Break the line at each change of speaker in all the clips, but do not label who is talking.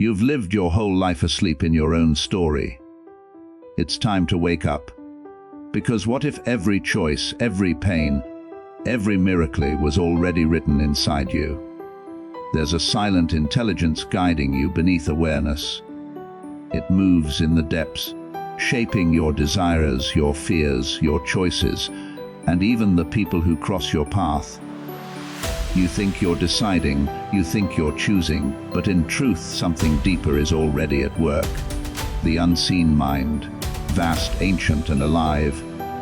You've lived your whole life asleep in your own story. It's time to wake up. Because what if every choice, every pain, every miracle was already written inside you? There's a silent intelligence guiding you beneath awareness. It moves in the depths, shaping your desires, your fears, your choices, and even the people who cross your path. You think you're deciding, you think you're choosing, but in truth something deeper is already at work. The unseen mind, vast, ancient and alive,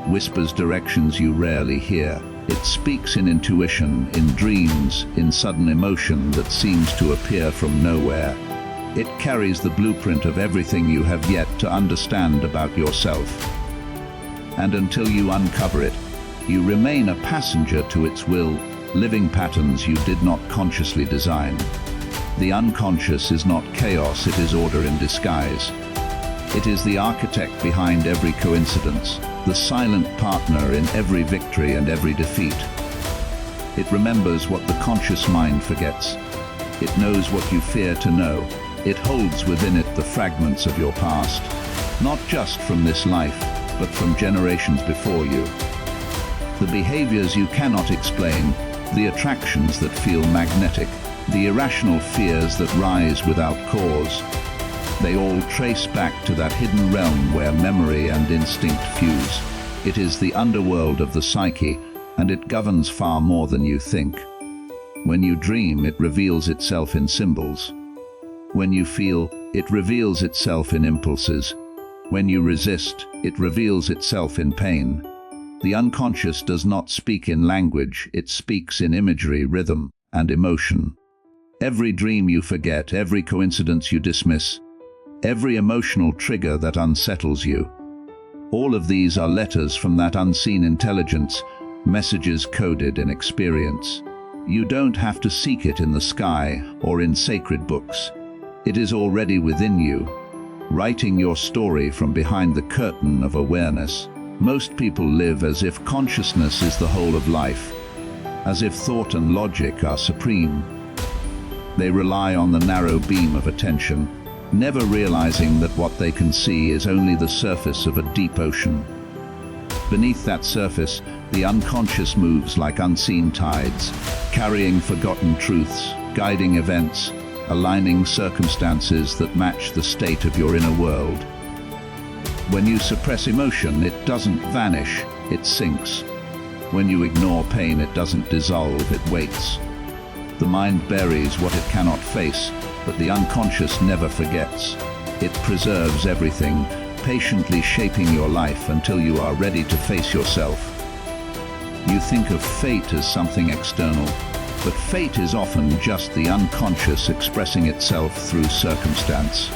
whispers directions you rarely hear. It speaks in intuition, in dreams, in sudden emotion that seems to appear from nowhere. It carries the blueprint of everything you have yet to understand about yourself. And until you uncover it, you remain a passenger to its will, living patterns you did not consciously design. The unconscious is not chaos, it is order in disguise. It is the architect behind every coincidence, the silent partner in every victory and every defeat. It remembers what the conscious mind forgets. It knows what you fear to know. It holds within it the fragments of your past, not just from this life, but from generations before you. The behaviors you cannot explain, the attractions that feel magnetic, the irrational fears that rise without cause, they all trace back to that hidden realm where memory and instinct fuse. It is the underworld of the psyche, and it governs far more than you think. When you dream, it reveals itself in symbols. When you feel, it reveals itself in impulses. When you resist, it reveals itself in pain. The unconscious does not speak in language, it speaks in imagery, rhythm, and emotion. Every dream you forget, every coincidence you dismiss, every emotional trigger that unsettles you, all of these are letters from that unseen intelligence, messages coded in experience. You don't have to seek it in the sky or in sacred books. It is already within you, writing your story from behind the curtain of awareness. Most people live as if consciousness is the whole of life, as if thought and logic are supreme. They rely on the narrow beam of attention, never realizing that what they can see is only the surface of a deep ocean. Beneath that surface, the unconscious moves like unseen tides, carrying forgotten truths, guiding events, aligning circumstances that match the state of your inner world. When you suppress emotion, it doesn't vanish, it sinks. When you ignore pain, it doesn't dissolve, it waits. The mind buries what it cannot face, but the unconscious never forgets. It preserves everything, patiently shaping your life until you are ready to face yourself. You think of fate as something external, but fate is often just the unconscious expressing itself through circumstance.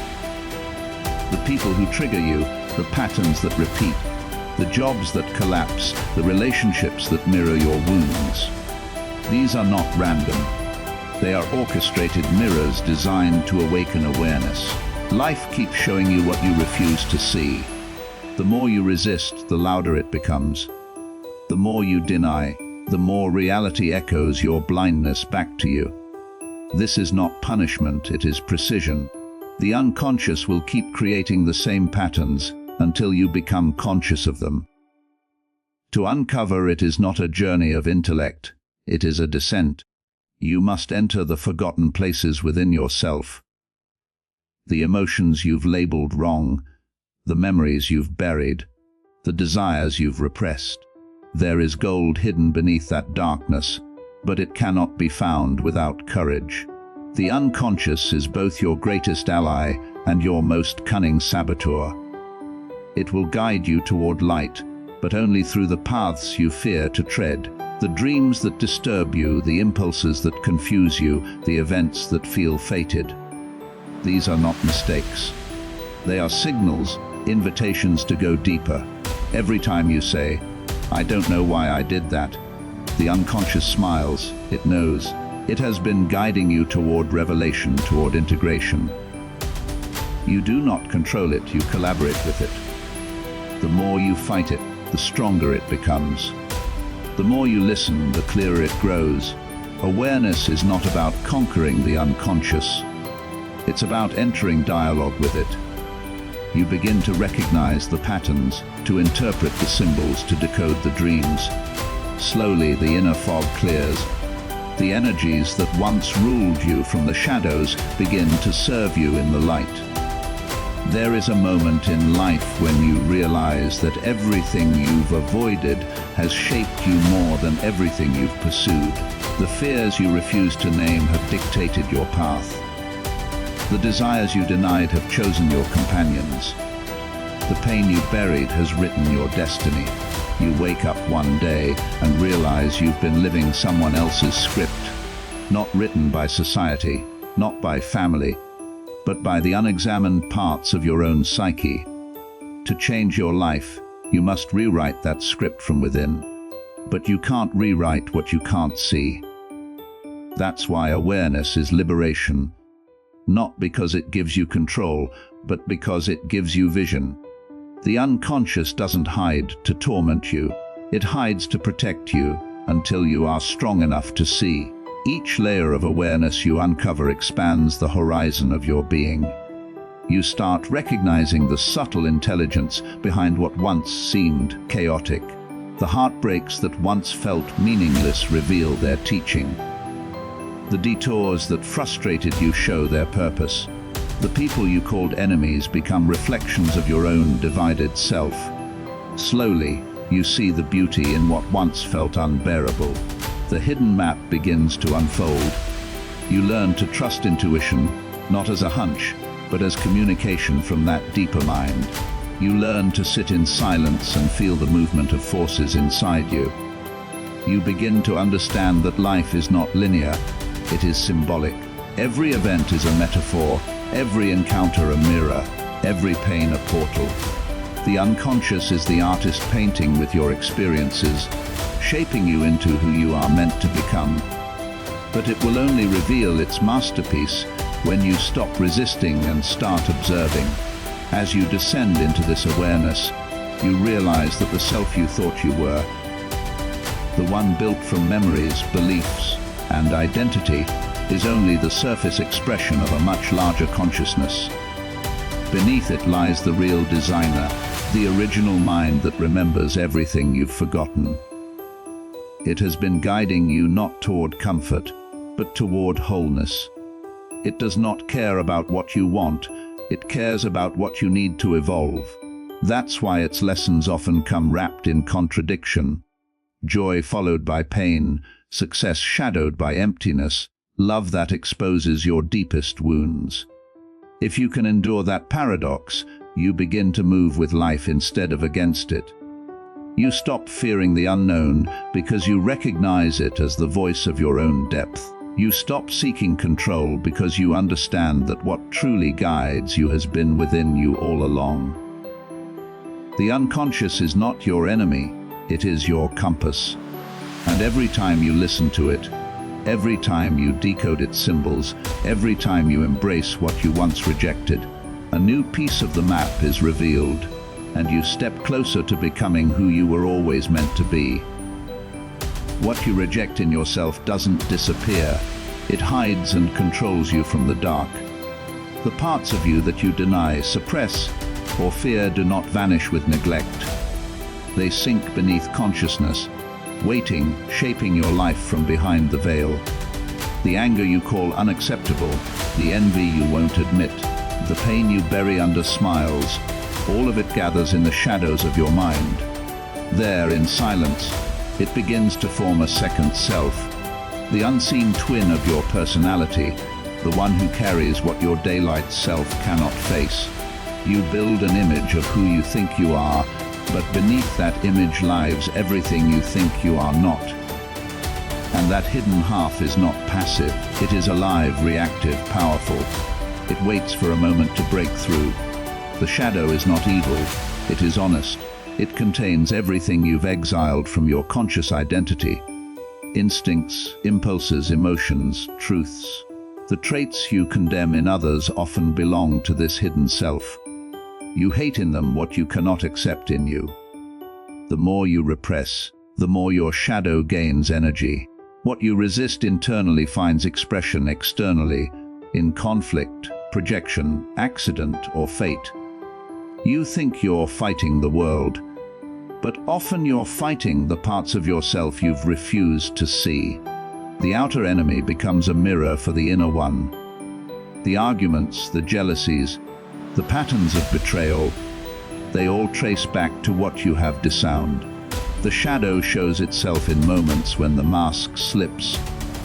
The people who trigger you, the patterns that repeat, the jobs that collapse, the relationships that mirror your wounds. These are not random. They are orchestrated mirrors designed to awaken awareness. Life keeps showing you what you refuse to see. The more you resist, the louder it becomes. The more you deny, the more reality echoes your blindness back to you. This is not punishment, it is precision. The unconscious will keep creating the same patterns until you become conscious of them. To uncover it is not a journey of intellect, it is a descent. You must enter the forgotten places within yourself. The emotions you've labeled wrong, the memories you've buried, the desires you've repressed. There is gold hidden beneath that darkness, but it cannot be found without courage. The unconscious is both your greatest ally and your most cunning saboteur. It will guide you toward light, but only through the paths you fear to tread. The dreams that disturb you, the impulses that confuse you, the events that feel fated. These are not mistakes. They are signals, invitations to go deeper. Every time you say, "I don't know why I did that," the unconscious smiles, it knows. It has been guiding you toward revelation, toward integration. You do not control it, you collaborate with it. The more you fight it, the stronger it becomes. The more you listen, the clearer it grows. Awareness is not about conquering the unconscious. It's about entering dialogue with it. You begin to recognize the patterns, to interpret the symbols, to decode the dreams. Slowly, the inner fog clears. The energies that once ruled you from the shadows begin to serve you in the light. There is a moment in life when you realize that everything you've avoided has shaped you more than everything you've pursued. The fears you refuse to name have dictated your path. The desires you denied have chosen your companions. The pain you buried has written your destiny. You wake up one day and realize you've been living someone else's script, not written by society, not by family, but by the unexamined parts of your own psyche. To change your life, you must rewrite that script from within. But you can't rewrite what you can't see. That's why awareness is liberation. Not because it gives you control, but because it gives you vision. The unconscious doesn't hide to torment you. It hides to protect you until you are strong enough to see. Each layer of awareness you uncover expands the horizon of your being. You start recognizing the subtle intelligence behind what once seemed chaotic. The heartbreaks that once felt meaningless reveal their teaching. The detours that frustrated you show their purpose. The people you called enemies become reflections of your own divided self. Slowly, you see the beauty in what once felt unbearable. The hidden map begins to unfold. You learn to trust intuition, not as a hunch, but as communication from that deeper mind. You learn to sit in silence and feel the movement of forces inside you. You begin to understand that life is not linear. It is symbolic. Every event is a metaphor, every encounter a mirror, every pain a portal. The unconscious is the artist painting with your experiences, shaping you into who you are meant to become. But it will only reveal its masterpiece when you stop resisting and start observing. As you descend into this awareness, you realize that the self you thought you were, the one built from memories, beliefs, and identity, is only the surface expression of a much larger consciousness. Beneath it lies the real designer, the original mind that remembers everything you've forgotten. It has been guiding you not toward comfort, but toward wholeness. It does not care about what you want, it cares about what you need to evolve. That's why its lessons often come wrapped in contradiction. Joy followed by pain, success shadowed by emptiness, love that exposes your deepest wounds. If you can endure that paradox, you begin to move with life instead of against it. You stop fearing the unknown because you recognize it as the voice of your own depth. You stop seeking control because you understand that what truly guides you has been within you all along. The unconscious is not your enemy, it is your compass. And every time you listen to it, every time you decode its symbols, every time you embrace what you once rejected, a new piece of the map is revealed, and you step closer to becoming who you were always meant to be. What you reject in yourself doesn't disappear. It hides and controls you from the dark. The parts of you that you deny, suppress, or fear do not vanish with neglect. They sink beneath consciousness, waiting, shaping your life from behind the veil. The anger you call unacceptable, the envy you won't admit, the pain you bury under smiles, all of it gathers in the shadows of your mind. There, in silence, it begins to form a second self, the unseen twin of your personality, the one who carries what your daylight self cannot face. You build an image of who you think you are, but beneath that image lies everything you think you are not. And that hidden half is not passive, it is alive, reactive, powerful. It waits for a moment to break through. The shadow is not evil, it is honest. It contains everything you've exiled from your conscious identity. Instincts, impulses, emotions, truths. The traits you condemn in others often belong to this hidden self. You hate in them what you cannot accept in you. The more you repress, the more your shadow gains energy. What you resist internally finds expression externally, in conflict, projection, accident, or fate. You think you're fighting the world, but often you're fighting the parts of yourself you've refused to see. The outer enemy becomes a mirror for the inner one. The arguments, the jealousies, the patterns of betrayal, they all trace back to what you have disowned. The shadow shows itself in moments when the mask slips,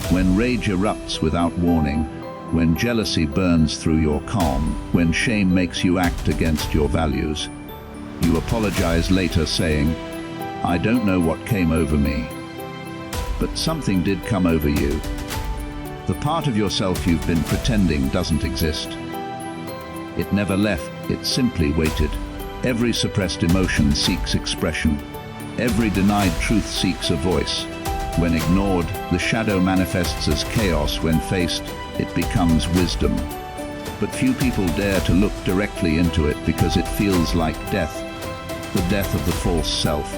when rage erupts without warning, when jealousy burns through your calm, when shame makes you act against your values. You apologize later saying, "I don't know what came over me." But something did come over you. The part of yourself you've been pretending doesn't exist. It never left, it simply waited. Every suppressed emotion seeks expression. Every denied truth seeks a voice. When ignored, the shadow manifests as chaos. When faced, it becomes wisdom. But few people dare to look directly into it because it feels like death, the death of the false self.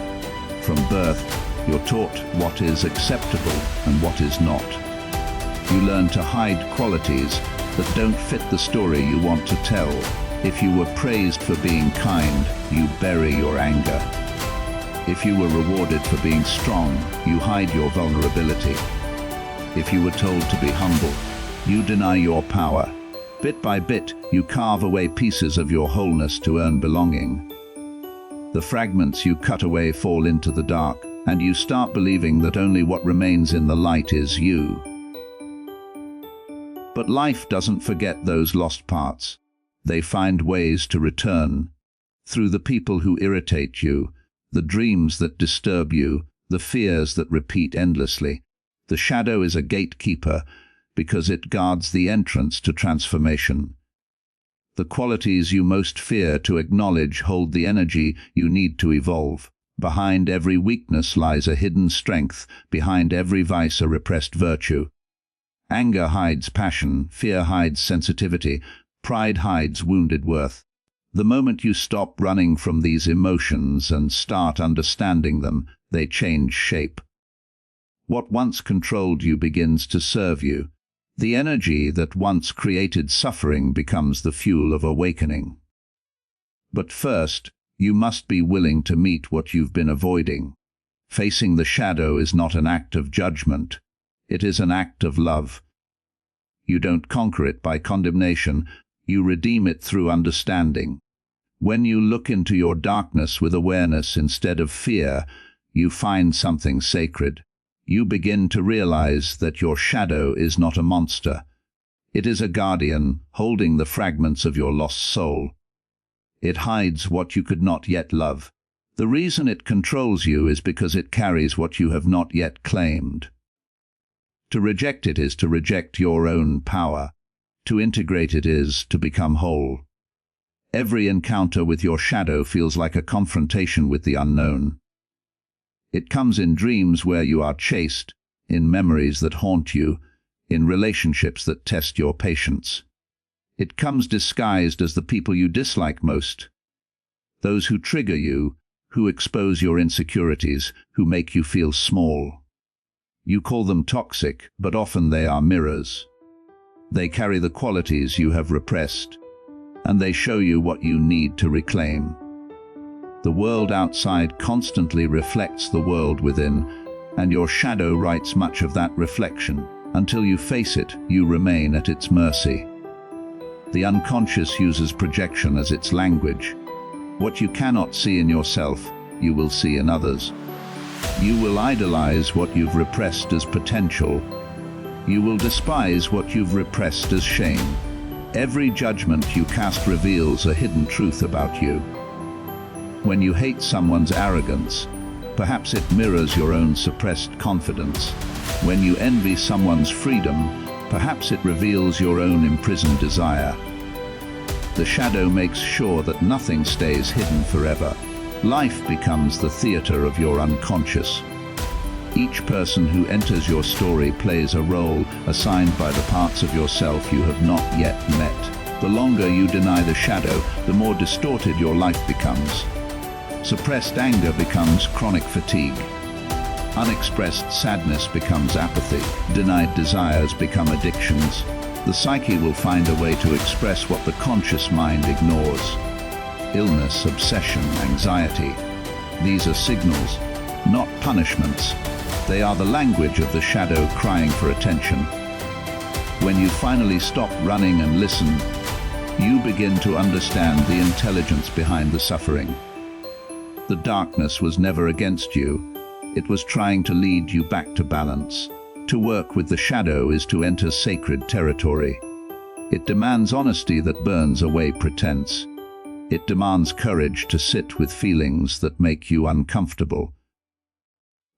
From birth, you're taught what is acceptable and what is not. You learn to hide qualities that don't fit the story you want to tell. If you were praised for being kind, you bury your anger. If you were rewarded for being strong, you hide your vulnerability. If you were told to be humble, you deny your power. Bit by bit, you carve away pieces of your wholeness to earn belonging. The fragments you cut away fall into the dark, and you start believing that only what remains in the light is you. But life doesn't forget those lost parts. They find ways to return. Through the people who irritate you, the dreams that disturb you, the fears that repeat endlessly. The shadow is a gatekeeper because it guards the entrance to transformation. The qualities you most fear to acknowledge hold the energy you need to evolve. Behind every weakness lies a hidden strength, behind every vice a repressed virtue. Anger hides passion, fear hides sensitivity, pride hides wounded worth. The moment you stop running from these emotions and start understanding them, they change shape. What once controlled you begins to serve you. The energy that once created suffering becomes the fuel of awakening. But first, you must be willing to meet what you've been avoiding. Facing the shadow is not an act of judgment. It is an act of love. You don't conquer it by condemnation. You redeem it through understanding. When you look into your darkness with awareness instead of fear, you find something sacred. You begin to realize that your shadow is not a monster. It is a guardian holding the fragments of your lost soul. It hides what you could not yet love. The reason it controls you is because it carries what you have not yet claimed. To reject it is to reject your own power. To integrate it is to become whole. Every encounter with your shadow feels like a confrontation with the unknown. It comes in dreams where you are chased, in memories that haunt you, in relationships that test your patience. It comes disguised as the people you dislike most. Those who trigger you, who expose your insecurities, who make you feel small. You call them toxic, but often they are mirrors. They carry the qualities you have repressed, and they show you what you need to reclaim. The world outside constantly reflects the world within, and your shadow writes much of that reflection. Until you face it, you remain at its mercy. The unconscious uses projection as its language. What you cannot see in yourself, you will see in others. You will idolize what you've repressed as potential. You will despise what you've repressed as shame. Every judgment you cast reveals a hidden truth about you. When you hate someone's arrogance, perhaps it mirrors your own suppressed confidence. When you envy someone's freedom, perhaps it reveals your own imprisoned desire. The shadow makes sure that nothing stays hidden forever. Life becomes the theater of your unconscious. Each person who enters your story plays a role assigned by the parts of yourself you have not yet met. The longer you deny the shadow, the more distorted your life becomes. Suppressed anger becomes chronic fatigue. Unexpressed sadness becomes apathy. Denied desires become addictions. The psyche will find a way to express what the conscious mind ignores. Illness, obsession, anxiety. These are signals, not punishments. They are the language of the shadow crying for attention. When you finally stop running and listen, you begin to understand the intelligence behind the suffering. The darkness was never against you. It was trying to lead you back to balance. To work with the shadow is to enter sacred territory. It demands honesty that burns away pretense. It demands courage to sit with feelings that make you uncomfortable.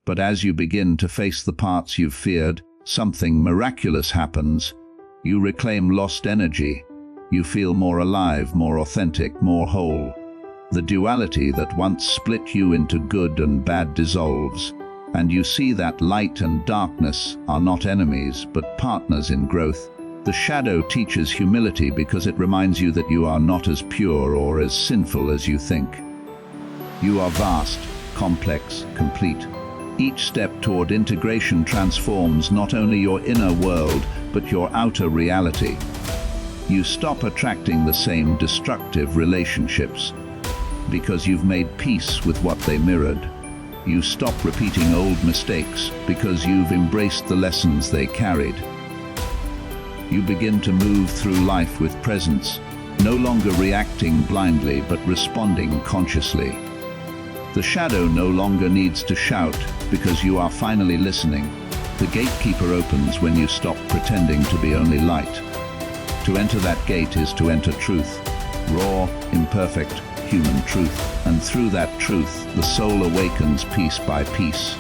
But as you begin to face the parts you've feared, something miraculous happens. You reclaim lost energy. You feel more alive, more authentic, more whole. The duality that once split you into good and bad dissolves, and you see that light and darkness are not enemies, but partners in growth. The shadow teaches humility because it reminds you that you are not as pure or as sinful as you think. You are vast, complex, complete. Each step toward integration transforms not only your inner world, but your outer reality. You stop attracting the same destructive relationships because you've made peace with what they mirrored. You stop repeating old mistakes because you've embraced the lessons they carried. You begin to move through life with presence, no longer reacting blindly but responding consciously. The shadow no longer needs to shout because you are finally listening. The gatekeeper opens when you stop pretending to be only light. To enter that gate is to enter truth, raw, imperfect, human truth, and through that truth, the soul awakens piece by piece.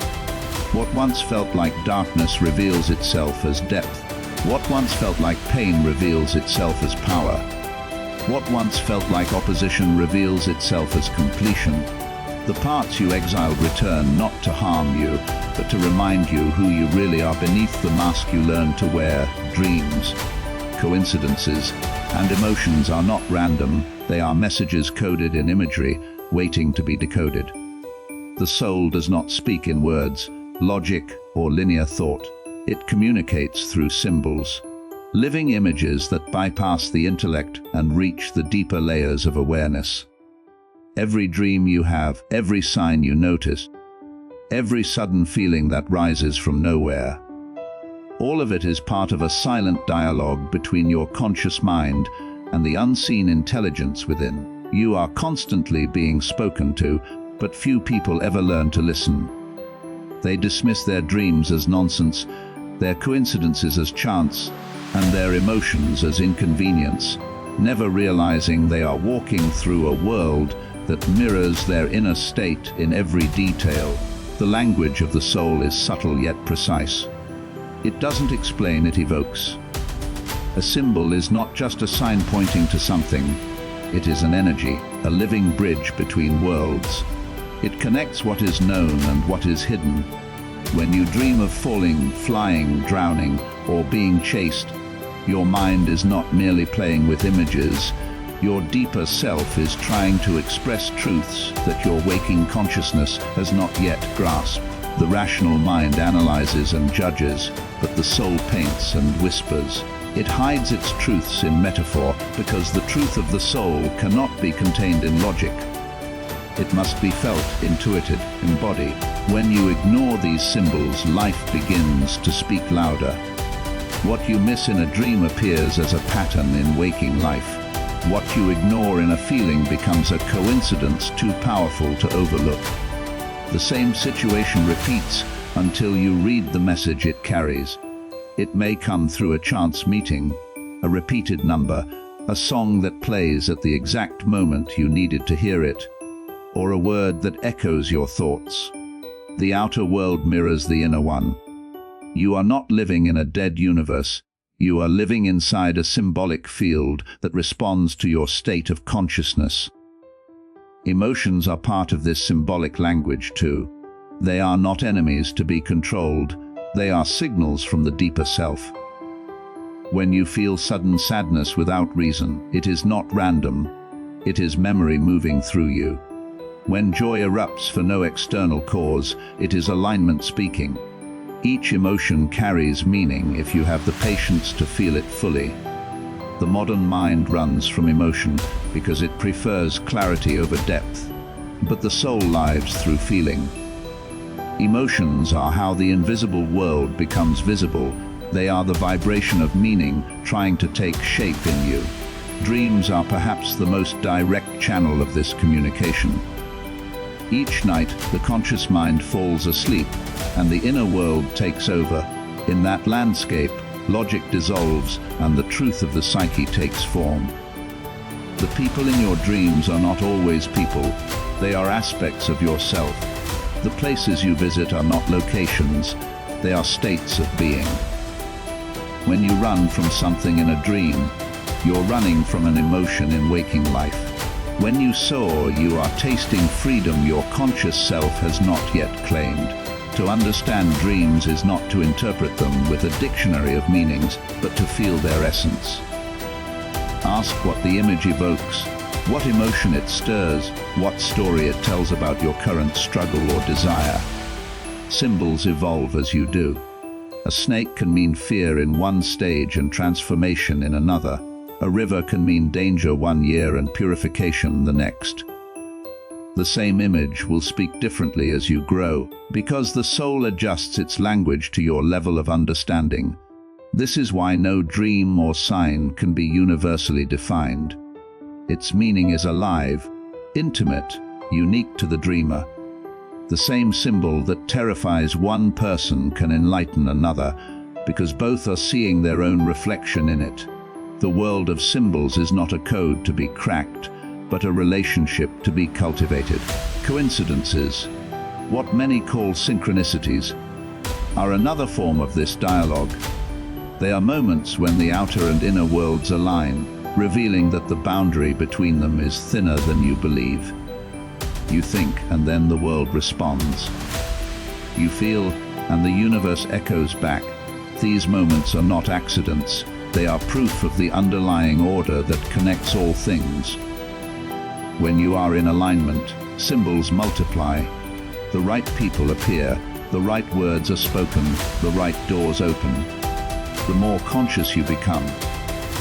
What once felt like darkness reveals itself as depth. What once felt like pain reveals itself as power. What once felt like opposition reveals itself as completion. The parts you exiled return not to harm you, but to remind you who you really are beneath the mask you learned to wear. Dreams, coincidences, and emotions are not random. They are messages coded in imagery, waiting to be decoded. The soul does not speak in words, logic, or linear thought. It communicates through symbols, living images that bypass the intellect and reach the deeper layers of awareness. Every dream you have, every sign you notice, every sudden feeling that rises from nowhere, all of it is part of a silent dialogue between your conscious mind and the unseen intelligence within. You are constantly being spoken to, but few people ever learn to listen. They dismiss their dreams as nonsense, their coincidences as chance, and their emotions as inconvenience, never realizing they are walking through a world that mirrors their inner state in every detail. The language of the soul is subtle yet precise. It doesn't explain, it evokes. A symbol is not just a sign pointing to something. It is an energy, a living bridge between worlds. It connects what is known and what is hidden. When you dream of falling, flying, drowning, or being chased, your mind is not merely playing with images. Your deeper self is trying to express truths that your waking consciousness has not yet grasped. The rational mind analyzes and judges, but the soul paints and whispers. It hides its truths in metaphor because the truth of the soul cannot be contained in logic. It must be felt, intuited, embodied. When you ignore these symbols, life begins to speak louder. What you miss in a dream appears as a pattern in waking life. What you ignore in a feeling becomes a coincidence too powerful to overlook. The same situation repeats until you read the message it carries. It may come through a chance meeting, a repeated number, a song that plays at the exact moment you needed to hear it, or a word that echoes your thoughts. The outer world mirrors the inner one. You are not living in a dead universe. You are living inside a symbolic field that responds to your state of consciousness. Emotions are part of this symbolic language too. They are not enemies to be controlled. They are signals from the deeper self. When you feel sudden sadness without reason, it is not random. It is memory moving through you. When joy erupts for no external cause, it is alignment speaking. Each emotion carries meaning if you have the patience to feel it fully. The modern mind runs from emotion because it prefers clarity over depth, but the soul lives through feeling. Emotions are how the invisible world becomes visible. They are the vibration of meaning trying to take shape in you. Dreams are perhaps the most direct channel of this communication. Each night, the conscious mind falls asleep, and the inner world takes over. In that landscape, logic dissolves, and the truth of the psyche takes form. The people in your dreams are not always people. They are aspects of yourself. The places you visit are not locations. They are states of being. When you run from something in a dream, you're running from an emotion in waking life. When you soar, you are tasting freedom your conscious self has not yet claimed. To understand dreams is not to interpret them with a dictionary of meanings, but to feel their essence. Ask what the image evokes, what emotion it stirs, what story it tells about your current struggle or desire. Symbols evolve as you do. A snake can mean fear in one stage and transformation in another. A river can mean danger one year and purification the next. The same image will speak differently as you grow, because the soul adjusts its language to your level of understanding. This is why no dream or sign can be universally defined. Its meaning is alive, intimate, unique to the dreamer. The same symbol that terrifies one person can enlighten another, because both are seeing their own reflection in it. The world of symbols is not a code to be cracked, but a relationship to be cultivated. Coincidences, what many call synchronicities, are another form of this dialogue. They are moments when the outer and inner worlds align, revealing that the boundary between them is thinner than you believe. You think, and then the world responds. You feel, and the universe echoes back. These moments are not accidents. They are proof of the underlying order that connects all things. When you are in alignment, symbols multiply. The right people appear, the right words are spoken, the right doors open. The more conscious you become,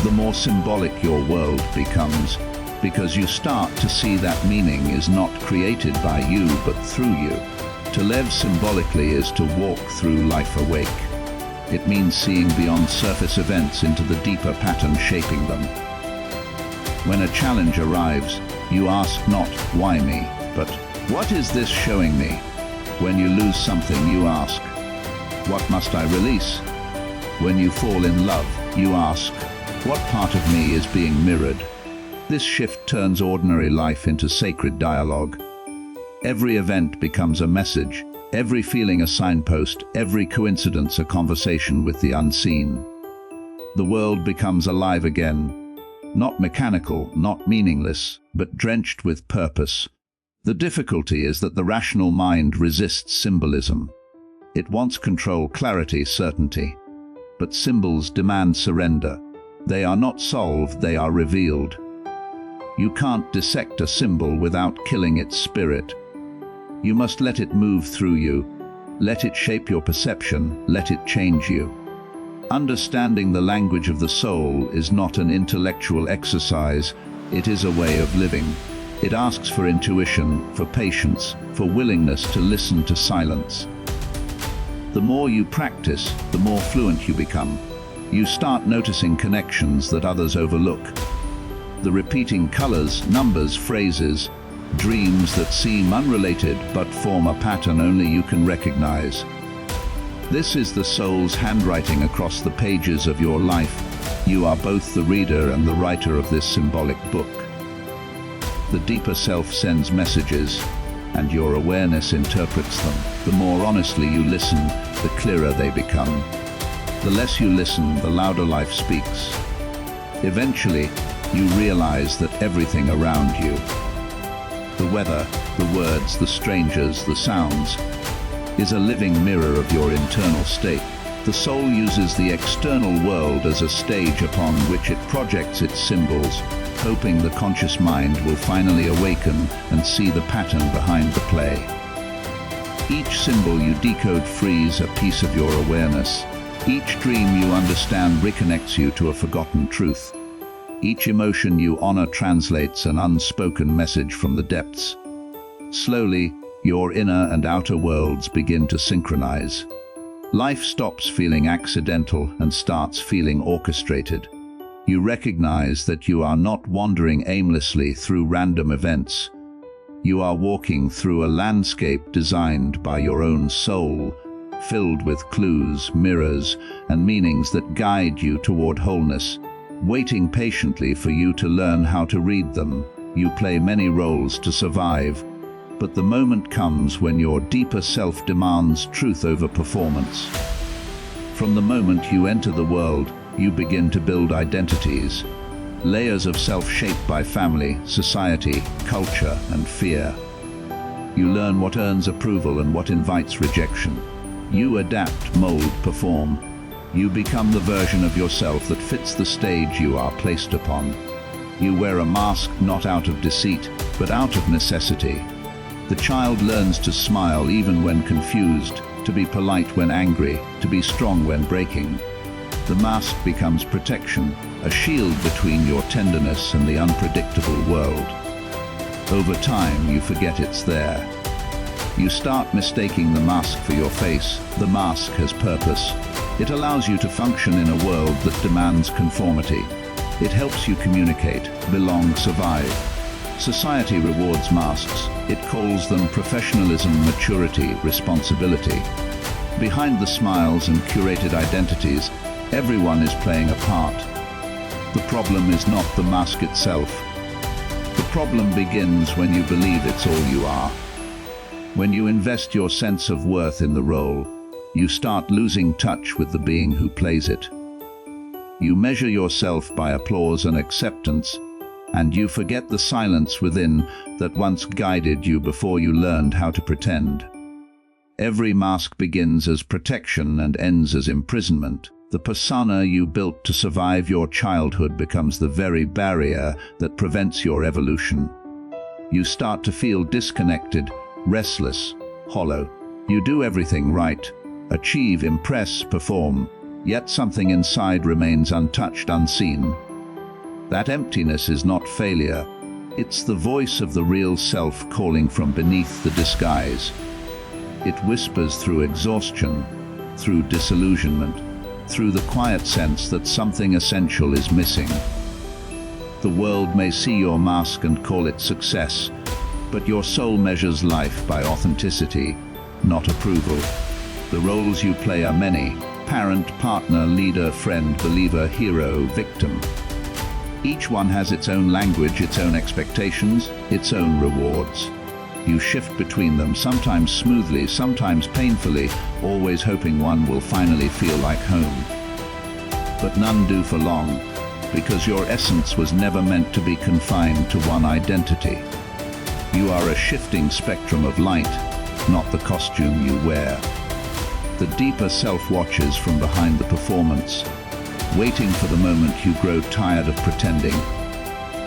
the more symbolic your world becomes, because you start to see that meaning is not created by you but through you. To live symbolically is to walk through life awake. It means seeing beyond surface events into the deeper pattern shaping them. When a challenge arrives, you ask not, why me, but what is this showing me? When you lose something, you ask, what must I release? When you fall in love, you ask, what part of me is being mirrored? This shift turns ordinary life into sacred dialogue. Every event becomes a message, every feeling a signpost, every coincidence a conversation with the unseen. The world becomes alive again, not mechanical, not meaningless, but drenched with purpose. The difficulty is that the rational mind resists symbolism. It wants control, clarity, certainty. But symbols demand surrender. They are not solved, they are revealed. You can't dissect a symbol without killing its spirit. You must let it move through you. Let it shape your perception. Let it change you. Understanding the language of the soul is not an intellectual exercise. It is a way of living. It asks for intuition, for patience, for willingness to listen to silence. The more you practice, the more fluent you become. You start noticing connections that others overlook. The repeating colors, numbers, phrases, dreams that seem unrelated but form a pattern only you can recognize. This is the soul's handwriting across the pages of your life. You are both the reader and the writer of this symbolic book. The deeper self sends messages, and your awareness interprets them. The more honestly you listen, the clearer they become. The less you listen, the louder life speaks. Eventually, you realize that everything around you, the weather, the words, the strangers, the sounds, is a living mirror of your internal state. The soul uses the external world as a stage upon which it projects its symbols, hoping the conscious mind will finally awaken and see the pattern behind the play. Each symbol you decode frees a piece of your awareness. Each dream you understand reconnects you to a forgotten truth. Each emotion you honor translates an unspoken message from the depths. Slowly, your inner and outer worlds begin to synchronize. Life stops feeling accidental and starts feeling orchestrated. You recognize that you are not wandering aimlessly through random events. You are walking through a landscape designed by your own soul, filled with clues, mirrors, and meanings that guide you toward wholeness, waiting patiently for you to learn how to read them. You play many roles to survive, but the moment comes when your deeper self demands truth over performance. From the moment you enter the world, you begin to build identities, layers of self shaped by family, society, culture, and fear. You learn what earns approval and what invites rejection. You adapt, mold, perform. You become the version of yourself that fits the stage you are placed upon. You wear a mask not out of deceit, but out of necessity. The child learns to smile even when confused, to be polite when angry, to be strong when breaking. The mask becomes protection, a shield between your tenderness and the unpredictable world. Over time, you forget it's there. You start mistaking the mask for your face. The mask has purpose. It allows you to function in a world that demands conformity. It helps you communicate, belong, survive. Society rewards masks. It calls them professionalism, maturity, responsibility. Behind the smiles and curated identities, everyone is playing a part. The problem is not the mask itself. The problem begins when you believe it's all you are. When you invest your sense of worth in the role, you start losing touch with the being who plays it. You measure yourself by applause and acceptance, and you forget the silence within that once guided you before you learned how to pretend. Every mask begins as protection and ends as imprisonment. The persona you built to survive your childhood becomes the very barrier that prevents your evolution. You start to feel disconnected, restless, hollow. You do everything right, achieve, impress, perform, yet something inside remains untouched, unseen. That emptiness is not failure. It's the voice of the real self calling from beneath the disguise. It whispers through exhaustion, through disillusionment, through the quiet sense that something essential is missing. The world may see your mask and call it success, but your soul measures life by authenticity, not approval. The roles you play are many: parent, partner, leader, friend, believer, hero, victim. Each one has its own language, its own expectations, its own rewards. You shift between them, sometimes smoothly, sometimes painfully, always hoping one will finally feel like home. But none do for long, because your essence was never meant to be confined to one identity. You are a shifting spectrum of light, not the costume you wear. The deeper self watches from behind the performance, waiting for the moment you grow tired of pretending.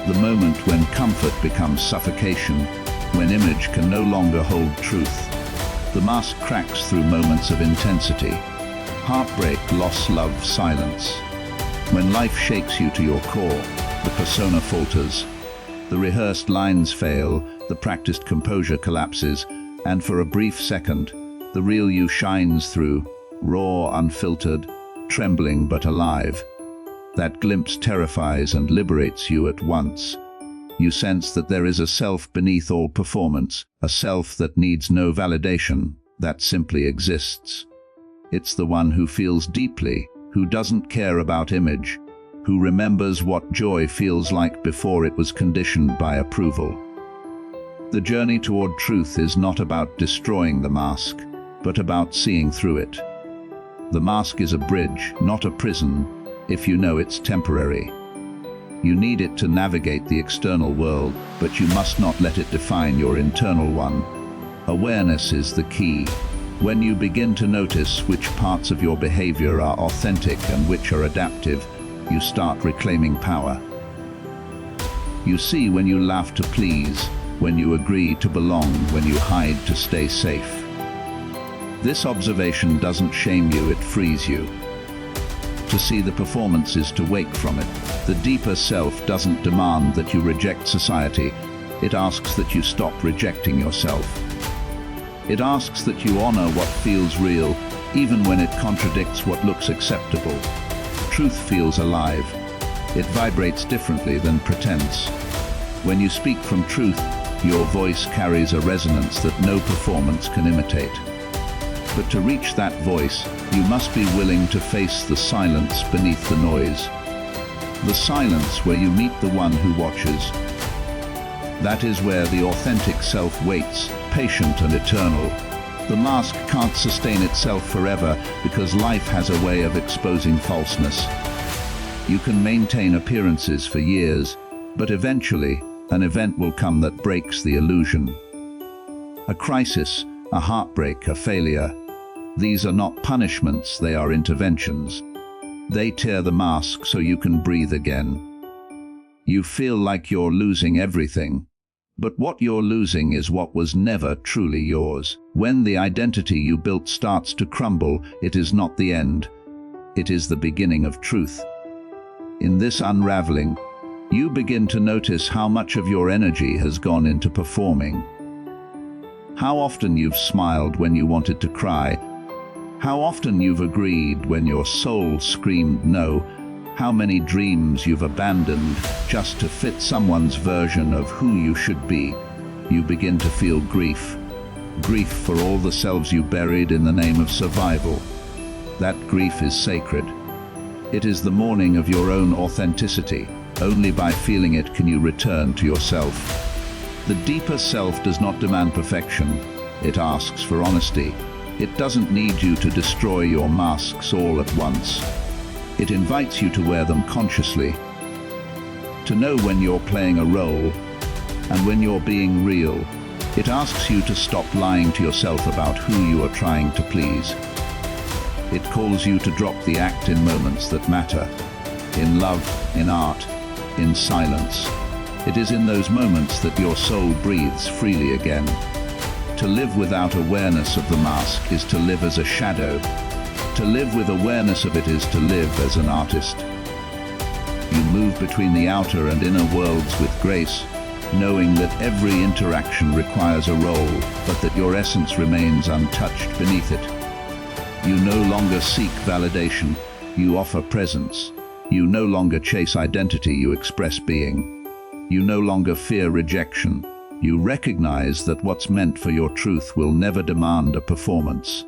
The moment when comfort becomes suffocation, when image can no longer hold truth. The mask cracks through moments of intensity. Heartbreak, loss, love, silence. When life shakes you to your core, the persona falters. The rehearsed lines fail, the practiced composure collapses, and for a brief second, the real you shines through, raw, unfiltered, trembling but alive. That glimpse terrifies and liberates you at once. You sense that there is a self beneath all performance, a self that needs no validation, that simply exists. It's the one who feels deeply, who doesn't care about image, who remembers what joy feels like before it was conditioned by approval. The journey toward truth is not about destroying the mask, but about seeing through it. The mask is a bridge, not a prison, if you know it's temporary. You need it to navigate the external world, but you must not let it define your internal one. Awareness is the key. When you begin to notice which parts of your behavior are authentic and which are adaptive, you start reclaiming power. You see when you laugh to please, when you agree to belong, when you hide to stay safe. This observation doesn't shame you, it frees you. To see the performance is to wake from it. The deeper self doesn't demand that you reject society. It asks that you stop rejecting yourself. It asks that you honor what feels real, even when it contradicts what looks acceptable. Truth feels alive. It vibrates differently than pretense. When you speak from truth, your voice carries a resonance that no performance can imitate. But to reach that voice, you must be willing to face the silence beneath the noise. The silence where you meet the one who watches. That is where the authentic self waits, patient and eternal. The mask can't sustain itself forever because life has a way of exposing falseness. You can maintain appearances for years, but eventually, an event will come that breaks the illusion. A crisis, a heartbreak, a failure. These are not punishments, they are interventions. They tear the mask so you can breathe again. You feel like you're losing everything, but what you're losing is what was never truly yours. When the identity you built starts to crumble, it is not the end. It is the beginning of truth. In this unraveling, you begin to notice how much of your energy has gone into performing. How often you've smiled when you wanted to cry. How often you've agreed when your soul screamed no. How many dreams you've abandoned just to fit someone's version of who you should be. You begin to feel grief. Grief for all the selves you buried in the name of survival. That grief is sacred. It is the mourning of your own authenticity. Only by feeling it can you return to yourself. The deeper self does not demand perfection. It asks for honesty. It doesn't need you to destroy your masks all at once. It invites you to wear them consciously. To know when you're playing a role and when you're being real. It asks you to stop lying to yourself about who you are trying to please. It calls you to drop the act in moments that matter. In love, in art, in silence. It is in those moments that your soul breathes freely again. To live without awareness of the mask is to live as a shadow. To live with awareness of it is to live as an artist. You move between the outer and inner worlds with grace, knowing that every interaction requires a role, but that your essence remains untouched beneath it. You no longer seek validation, you offer presence. You no longer chase identity, you express being. You no longer fear rejection. You recognize that what's meant for your truth will never demand a performance.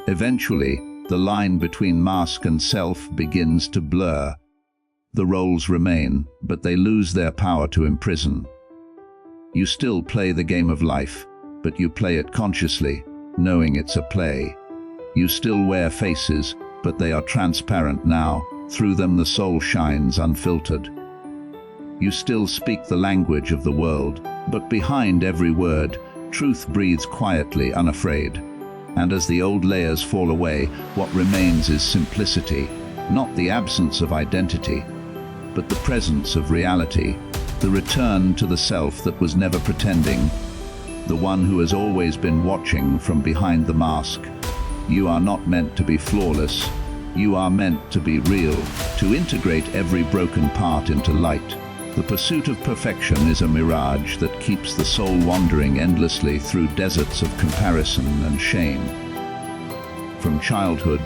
Eventually, the line between mask and self begins to blur. The roles remain, but they lose their power to imprison. You still play the game of life, but you play it consciously, knowing it's a play. You still wear faces, but they are transparent now. Through them the soul shines unfiltered. You still speak the language of the world, but behind every word, truth breathes quietly, unafraid. And as the old layers fall away, what remains is simplicity, not the absence of identity, but the presence of reality, the return to the self that was never pretending, the one who has always been watching from behind the mask. You are not meant to be flawless. You are meant to be real, to integrate every broken part into light. The pursuit of perfection is a mirage that keeps the soul wandering endlessly through deserts of comparison and shame. From childhood,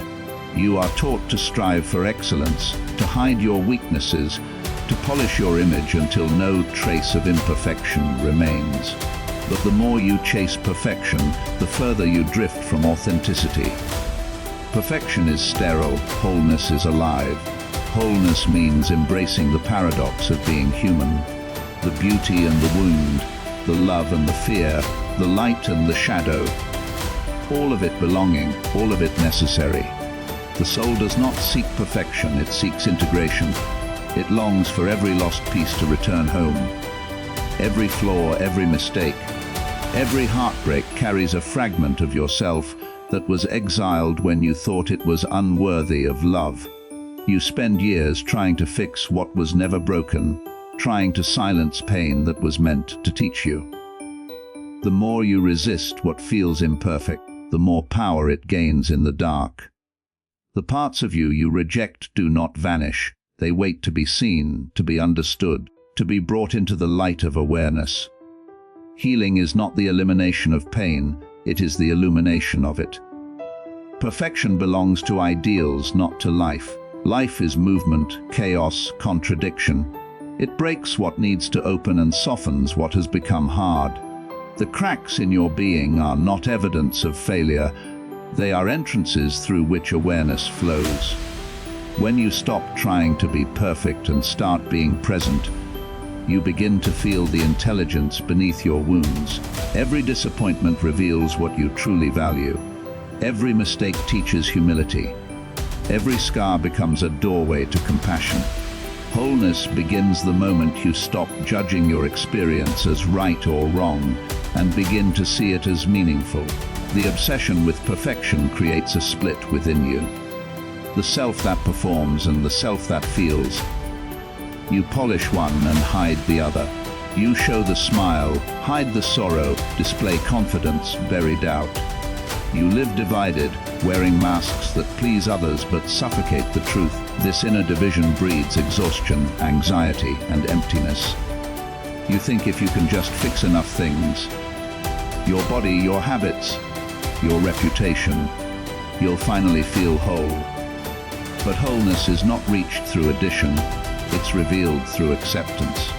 you are taught to strive for excellence, to hide your weaknesses, to polish your image until no trace of imperfection remains. But the more you chase perfection, the further you drift from authenticity. Perfection is sterile, wholeness is alive. Wholeness means embracing the paradox of being human, the beauty and the wound, the love and the fear, the light and the shadow. All of it belonging, all of it necessary. The soul does not seek perfection, it seeks integration. It longs for every lost piece to return home. Every flaw, every mistake, every heartbreak carries a fragment of yourself that was exiled when you thought it was unworthy of love. You spend years trying to fix what was never broken, trying to silence pain that was meant to teach you. The more you resist what feels imperfect, the more power it gains in the dark. The parts of you you reject do not vanish. They wait to be seen, to be understood, to be brought into the light of awareness. Healing is not the elimination of pain, it is the illumination of it. Perfection belongs to ideals, not to life. Life is movement, chaos, contradiction. It breaks what needs to open and softens what has become hard. The cracks in your being are not evidence of failure. They are entrances through which awareness flows. When you stop trying to be perfect and start being present, you begin to feel the intelligence beneath your wounds. Every disappointment reveals what you truly value. Every mistake teaches humility. Every scar becomes a doorway to compassion. Wholeness begins the moment you stop judging your experience as right or wrong and begin to see it as meaningful. The obsession with perfection creates a split within you. The self that performs and the self that feels. You polish one and hide the other. You show the smile, hide the sorrow, display confidence, bury doubt. You live divided, wearing masks that please others but suffocate the truth. This inner division breeds exhaustion, anxiety, and emptiness. You think if you can just fix enough things, your body, your habits, your reputation, you'll finally feel whole. But wholeness is not reached through addition, it's revealed through acceptance.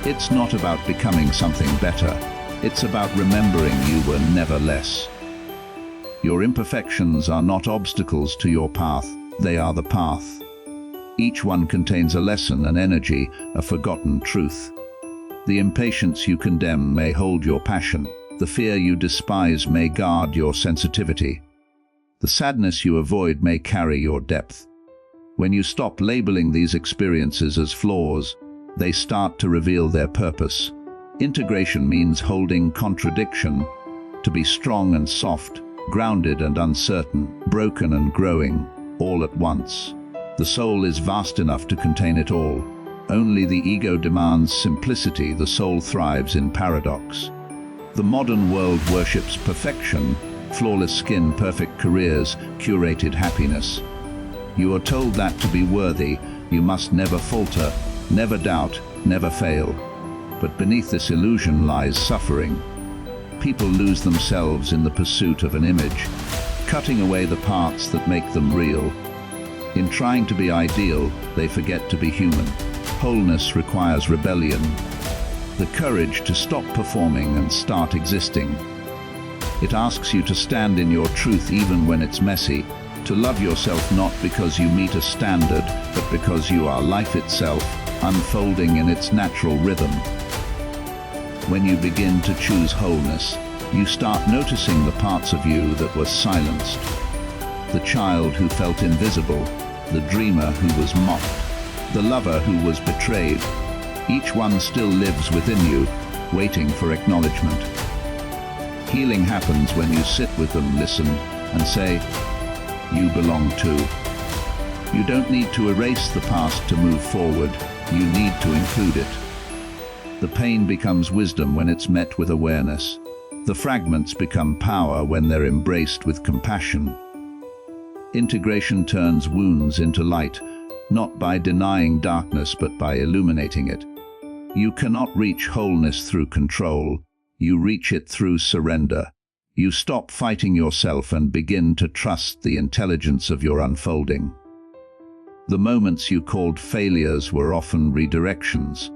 It's not about becoming something better, it's about remembering you were never less. Your imperfections are not obstacles to your path, they are the path. Each one contains a lesson, an energy, a forgotten truth. The impatience you condemn may hold your passion. The fear you despise may guard your sensitivity. The sadness you avoid may carry your depth. When you stop labeling these experiences as flaws, they start to reveal their purpose. Integration means holding contradiction, to be strong and soft, grounded and uncertain, broken and growing, all at once. The soul is vast enough to contain it all. Only the ego demands simplicity, the soul thrives in paradox. The modern world worships perfection, flawless skin, perfect careers, curated happiness. You are told that to be worthy, you must never falter, never doubt, never fail. But beneath this illusion lies suffering. People lose themselves in the pursuit of an image, cutting away the parts that make them real. In trying to be ideal, they forget to be human. Wholeness requires rebellion, the courage to stop performing and start existing. It asks you to stand in your truth even when it's messy, to love yourself not because you meet a standard, but because you are life itself, unfolding in its natural rhythm. When you begin to choose wholeness, you start noticing the parts of you that were silenced. The child who felt invisible, the dreamer who was mocked, the lover who was betrayed. Each one still lives within you, waiting for acknowledgement. Healing happens when you sit with them, listen, and say, "You belong too." You don't need to erase the past to move forward, you need to include it. The pain becomes wisdom when it's met with awareness. The fragments become power when they're embraced with compassion. Integration turns wounds into light, not by denying darkness but by illuminating it. You cannot reach wholeness through control, you reach it through surrender. You stop fighting yourself and begin to trust the intelligence of your unfolding. The moments you called failures were often redirections.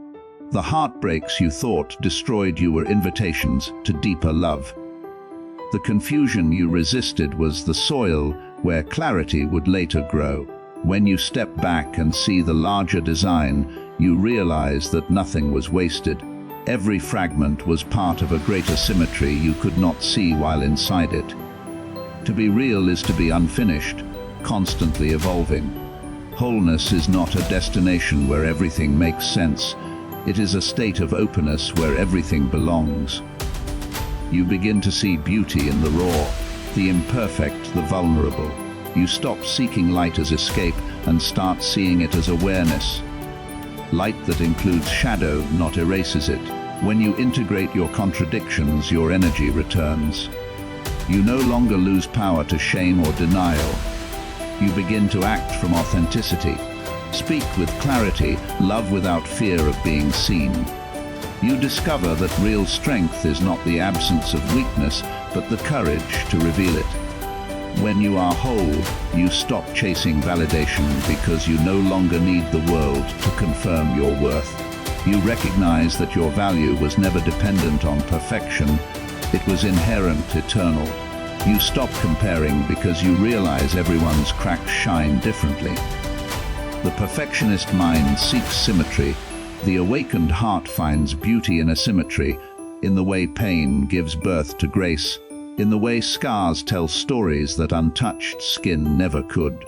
The heartbreaks you thought destroyed you were invitations to deeper love. The confusion you resisted was the soil where clarity would later grow. When you step back and see the larger design, you realize that nothing was wasted. Every fragment was part of a greater symmetry you could not see while inside it. To be real is to be unfinished, constantly evolving. Wholeness is not a destination where everything makes sense. It is a state of openness where everything belongs. You begin to see beauty in the raw, the imperfect, the vulnerable. You stop seeking light as escape and start seeing it as awareness. Light that includes shadow, not erases it. When you integrate your contradictions, your energy returns. You no longer lose power to shame or denial. You begin to act from authenticity. Speak with clarity, love without fear of being seen. You discover that real strength is not the absence of weakness, but the courage to reveal it. When you are whole, you stop chasing validation because you no longer need the world to confirm your worth. You recognize that your value was never dependent on perfection. It was inherent, eternal. You stop comparing because you realize everyone's cracks shine differently. The perfectionist mind seeks symmetry. The awakened heart finds beauty in asymmetry, in the way pain gives birth to grace, in the way scars tell stories that untouched skin never could.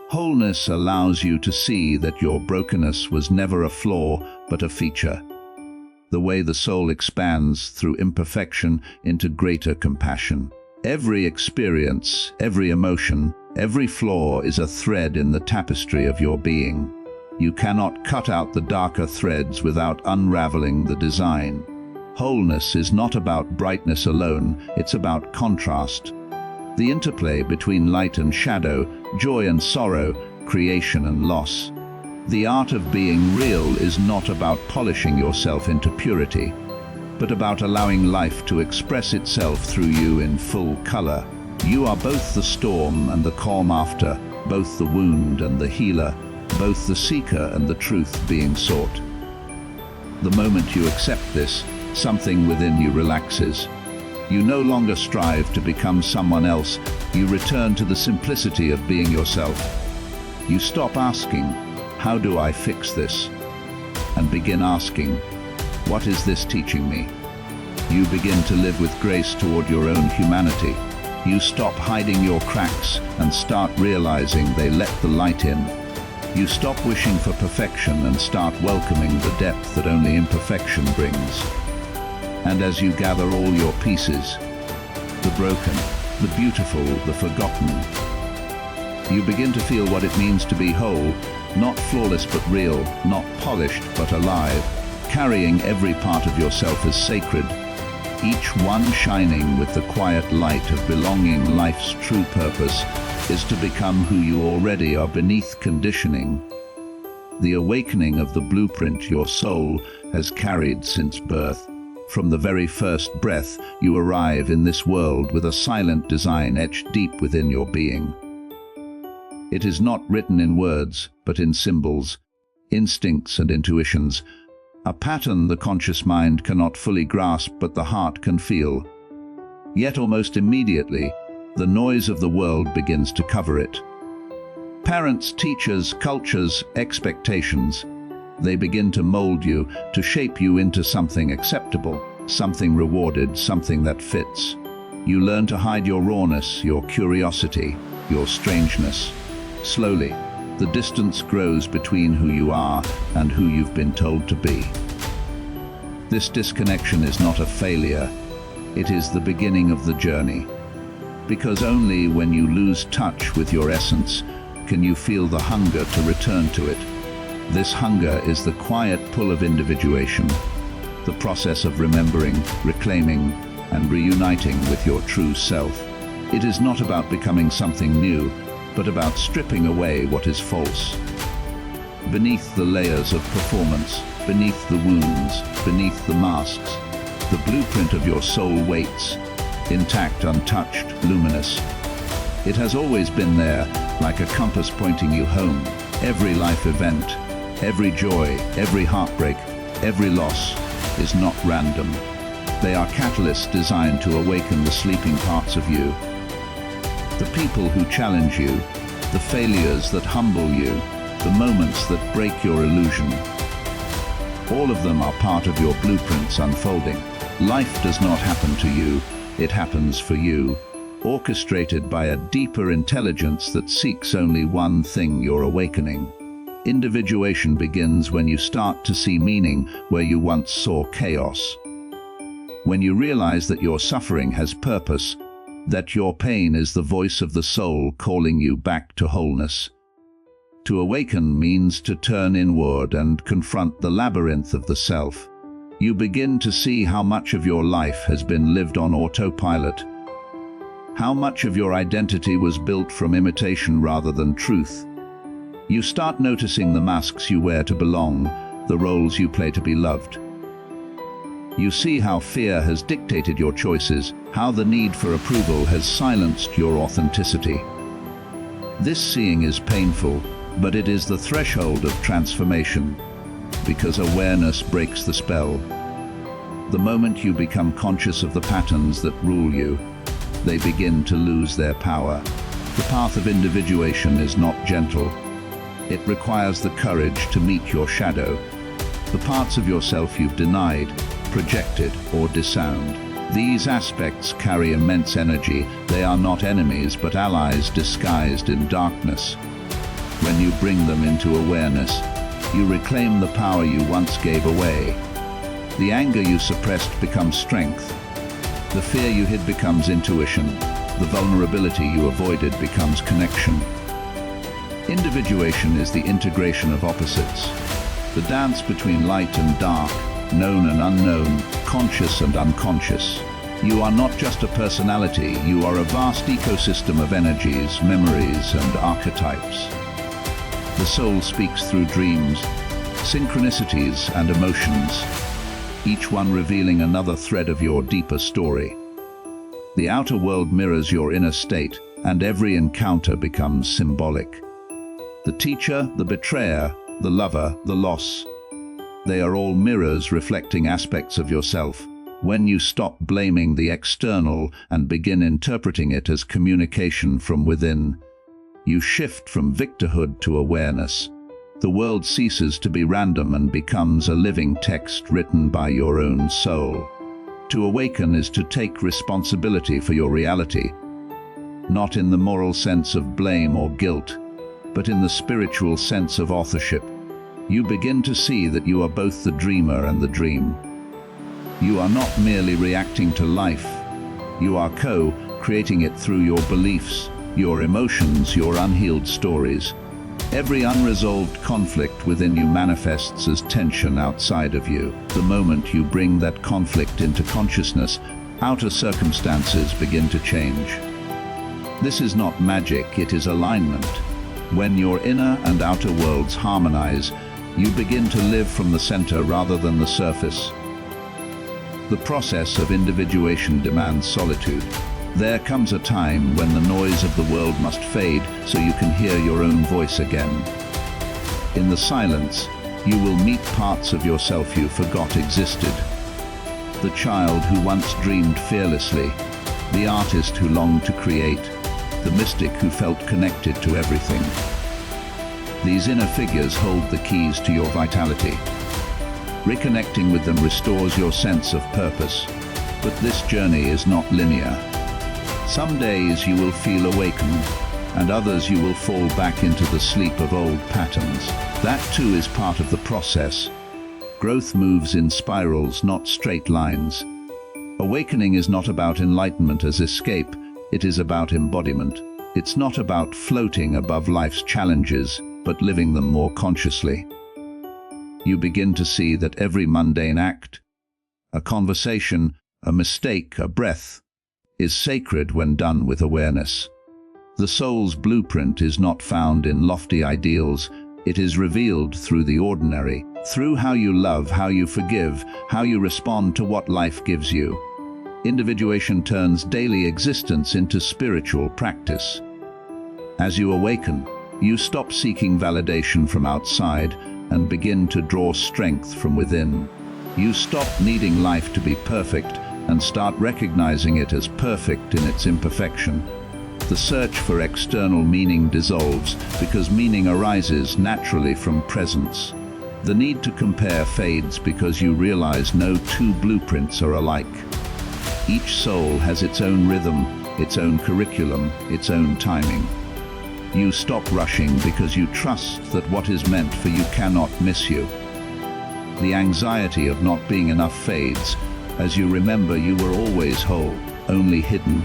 Wholeness allows you to see that your brokenness was never a flaw, but a feature. The way the soul expands through imperfection into greater compassion. Every experience, every emotion, every flaw is a thread in the tapestry of your being. You cannot cut out the darker threads without unraveling the design. Wholeness is not about brightness alone, it's about contrast. The interplay between light and shadow, joy and sorrow, creation and loss. The art of being real is not about polishing yourself into purity, but about allowing life to express itself through you in full color. You are both the storm and the calm after, both the wound and the healer, both the seeker and the truth being sought. The moment you accept this, something within you relaxes. You no longer strive to become someone else, you return to the simplicity of being yourself. You stop asking, "How do I fix this?" and begin asking, "What is this teaching me?" You begin to live with grace toward your own humanity. You stop hiding your cracks and start realizing they let the light in. You stop wishing for perfection and start welcoming the depth that only imperfection brings. And as you gather all your pieces, the broken, the beautiful, the forgotten, you begin to feel what it means to be whole, not flawless but real, not polished but alive, carrying every part of yourself as sacred, each one shining with the quiet light of belonging. Life's true purpose is to become who you already are beneath conditioning. The awakening of the blueprint your soul has carried since birth. From the very first breath, you arrive in this world with a silent design etched deep within your being. It is not written in words, but in symbols, instincts and intuitions, a pattern the conscious mind cannot fully grasp but the heart can feel. Yet almost immediately, the noise of the world begins to cover it. Parents, teachers, cultures, expectations, they begin to mold you, to shape you into something acceptable, something rewarded, something that fits. You learn to hide your rawness, your curiosity, your strangeness. Slowly, the distance grows between who you are and who you've been told to be. This disconnection is not a failure, it is the beginning of the journey. Because only when you lose touch with your essence can you feel the hunger to return to it. This hunger is the quiet pull of individuation, the process of remembering, reclaiming, and reuniting with your true self. It is not about becoming something new, but about stripping away what is false. Beneath the layers of performance, beneath the wounds, beneath the masks, the blueprint of your soul waits, intact, untouched, luminous. It has always been there, like a compass pointing you home. Every life event, every joy, every heartbreak, every loss is not random. They are catalysts designed to awaken the sleeping parts of you. The people who challenge you, the failures that humble you, the moments that break your illusion. All of them are part of your blueprints unfolding. Life does not happen to you, it happens for you, orchestrated by a deeper intelligence that seeks only one thing: your awakening. Individuation begins when you start to see meaning where you once saw chaos. When you realize that your suffering has purpose, that your pain is the voice of the soul calling you back to wholeness. To awaken means to turn inward and confront the labyrinth of the self. You begin to see how much of your life has been lived on autopilot, How much of your identity was built from imitation rather than truth? You start noticing the masks you wear to belong, the roles you play to be loved. You see how fear has dictated your choices, how the need for approval has silenced your authenticity. This seeing is painful, but it is the threshold of transformation, because awareness breaks the spell. The moment you become conscious of the patterns that rule you, they begin to lose their power. The path of individuation is not gentle. It requires the courage to meet your shadow, the parts of yourself you've denied, projected, or disowned. These aspects carry immense energy. They are not enemies, but allies disguised in darkness. When you bring them into awareness, you reclaim the power you once gave away. The anger you suppressed becomes strength. The fear you hid becomes intuition. The vulnerability you avoided becomes connection. Individuation is the integration of opposites, the dance between light and dark, known and unknown, conscious and unconscious. You are not just a personality, you are a vast ecosystem of energies, memories, and archetypes. The soul speaks through dreams, synchronicities, and emotions, each one revealing another thread of your deeper story. The outer world mirrors your inner state, and every encounter becomes symbolic. The teacher, the betrayer, the lover, the loss. They are all mirrors reflecting aspects of yourself. When you stop blaming the external and begin interpreting it as communication from within, you shift from victimhood to awareness. The world ceases to be random and becomes a living text written by your own soul. To awaken is to take responsibility for your reality, not in the moral sense of blame or guilt, but in the spiritual sense of authorship. You begin to see that you are both the dreamer and the dream. You are not merely reacting to life. You are co-creating it through your beliefs, your emotions, your unhealed stories. Every unresolved conflict within you manifests as tension outside of you. The moment you bring that conflict into consciousness, outer circumstances begin to change. This is not magic, it is alignment. When your inner and outer worlds harmonize, you begin to live from the center rather than the surface. The process of individuation demands solitude. There comes a time when the noise of the world must fade so you can hear your own voice again. In the silence, you will meet parts of yourself you forgot existed. The child who once dreamed fearlessly, the artist who longed to create, the mystic who felt connected to everything. These inner figures hold the keys to your vitality. Reconnecting with them restores your sense of purpose, but this journey is not linear. Some days you will feel awakened, and others you will fall back into the sleep of old patterns. That too is part of the process. Growth moves in spirals, not straight lines. Awakening is not about enlightenment as escape, it is about embodiment. It's not about floating above life's challenges, but living them more consciously. You begin to see that every mundane act, a conversation, a mistake, a breath, is sacred when done with awareness. The soul's blueprint is not found in lofty ideals, it is revealed through the ordinary, through how you love, how you forgive, how you respond to what life gives you. Individuation turns daily existence into spiritual practice. As you awaken, you stop seeking validation from outside and begin to draw strength from within. You stop needing life to be perfect and start recognizing it as perfect in its imperfection. The search for external meaning dissolves because meaning arises naturally from presence. The need to compare fades because you realize no two blueprints are alike. Each soul has its own rhythm, its own curriculum, its own timing. You stop rushing because you trust that what is meant for you cannot miss you. The anxiety of not being enough fades as you remember you were always whole, only hidden.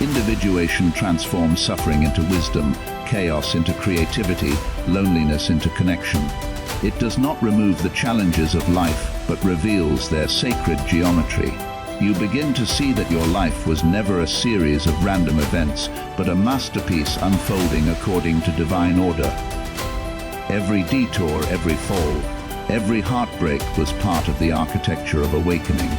Individuation transforms suffering into wisdom, chaos into creativity, loneliness into connection. It does not remove the challenges of life, but reveals their sacred geometry. You begin to see that your life was never a series of random events, but a masterpiece unfolding according to divine order. Every detour, every fall, every heartbreak was part of the architecture of awakening.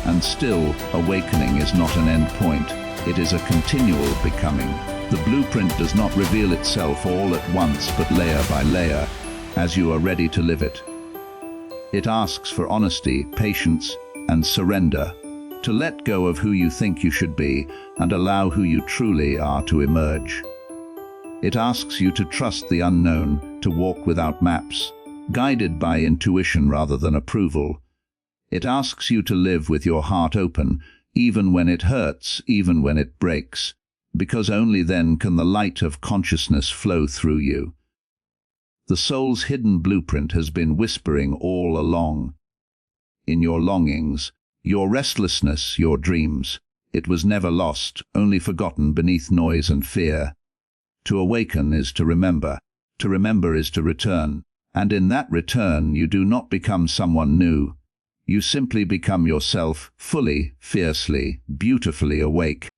And still, awakening is not an end point. It is a continual becoming. The blueprint does not reveal itself all at once, but layer by layer, as you are ready to live it. It asks for honesty, patience, and surrender, to let go of who you think you should be and allow who you truly are to emerge. It asks you to trust the unknown, to walk without maps, guided by intuition rather than approval. It asks you to live with your heart open, even when it hurts, even when it breaks, because only then can the light of consciousness flow through you. The soul's hidden blueprint has been whispering all along. In your longings, your restlessness, your dreams, it was never lost, only forgotten beneath noise and fear. To awaken is to remember is to return, and in that return you do not become someone new. You simply become yourself, fully, fiercely, beautifully awake.